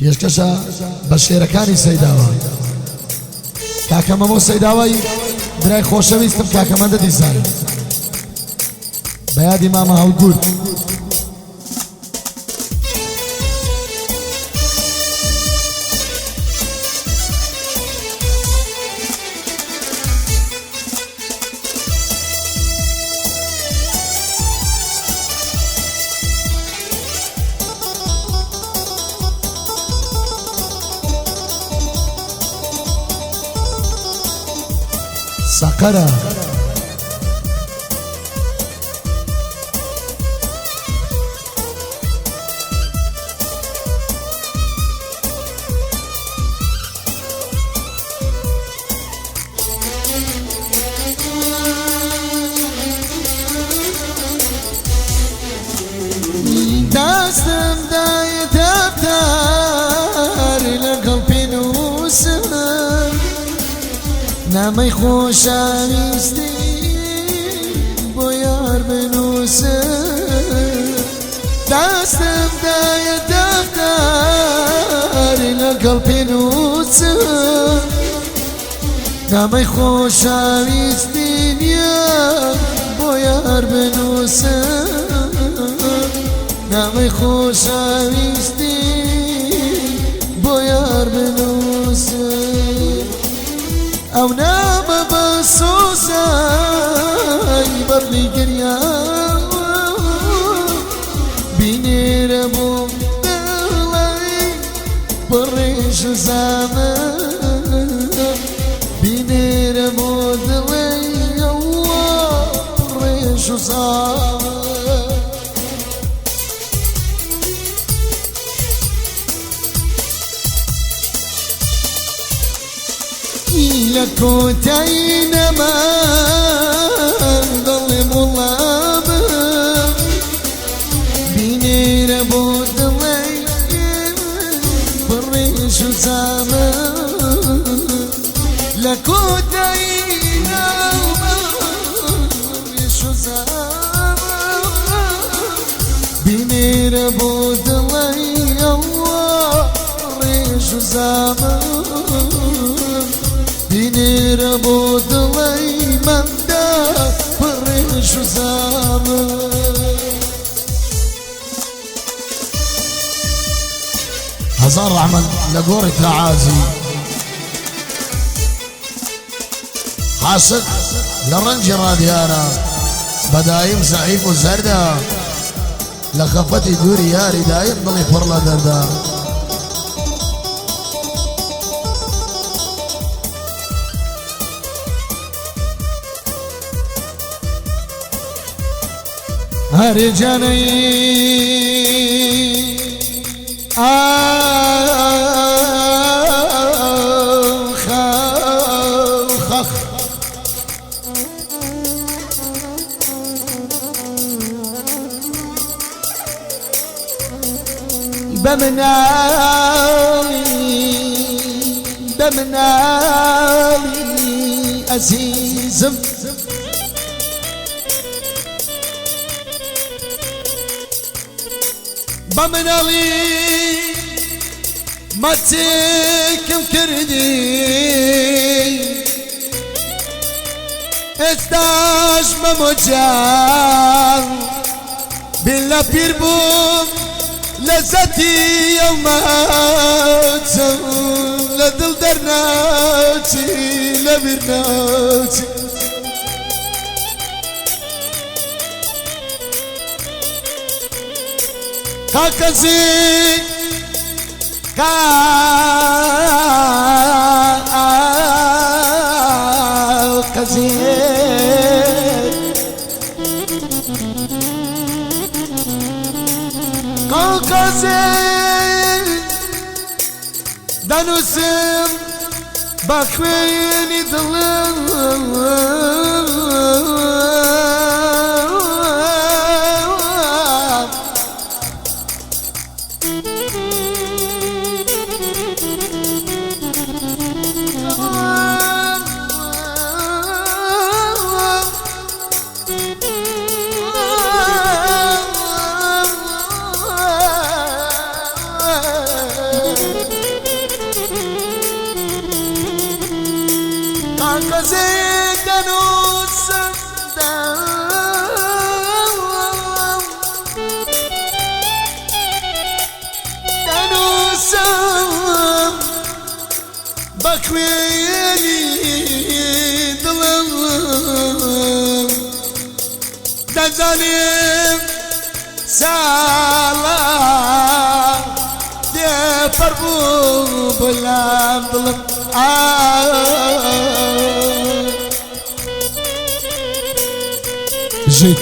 پێشکەشە بە شێرەکانی سەیداوە. کاکە مەمۆ سەیداوای برای خۆشەویستم کاکەمەندە دیزان بە یادی مامە هەڵگورد. سەقەرە دەستم دایە دەفتەر لەگەڵ پێنووسم نامەی خۆشەویستی بۆ یار بنووسم. دەستم دایە دەفتەر لەگەڵ پێنووسم نامەی خۆشەویستی بۆ یار بنووسم. نامەی خۆشەویستی بۆ یار بنووسم. ئەو نامە بە سۆزای بەڕی گریا بینێرە بۆ دڵی بڕێژ و زامە بینێرە بۆ دڵی ئەوە بڕێژ و زامە. لە کۆتایی نەمان دڵێ وڵامم بینێرە بۆ دڵی بڕێژ و زامە لە کۆتایی نەمان بڕێژ و زامە بینێرە بۆ دڵی ئەوە بڕێژ و زامە بینێرە بۆ دڵی مەمدا بڕێژ و زامە. هەزار ڕەحمەت لە گۆڕی تەعازی حاسد لە ڕەنجی ڕادیارە بەدایم زەعیف و زەردە لە خەفەتی دووری یاری دایم دڵی پڕ لە دەردا. هەرێ جانەی خەخ بە مناڵی ئەزیزم بە مناڵی مەچێکم کردی ئێستاش مەمۆجان بین لە پیر بووم لەزەتی ئەو ماچەم لە دڵ دەرناچی لە بیر ناچی. کاکەزی کاکەزی کاکەزی دەنووسم بە خوێنی دڵم قزين دنوسم دنوسم بكويني دلم دزانيم سالام دي فربو بلام دلم جيت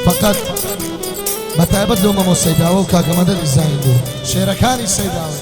فقط بتعبد لهم السيداوي وكاكمدر الزايدو شيركاني السيداوي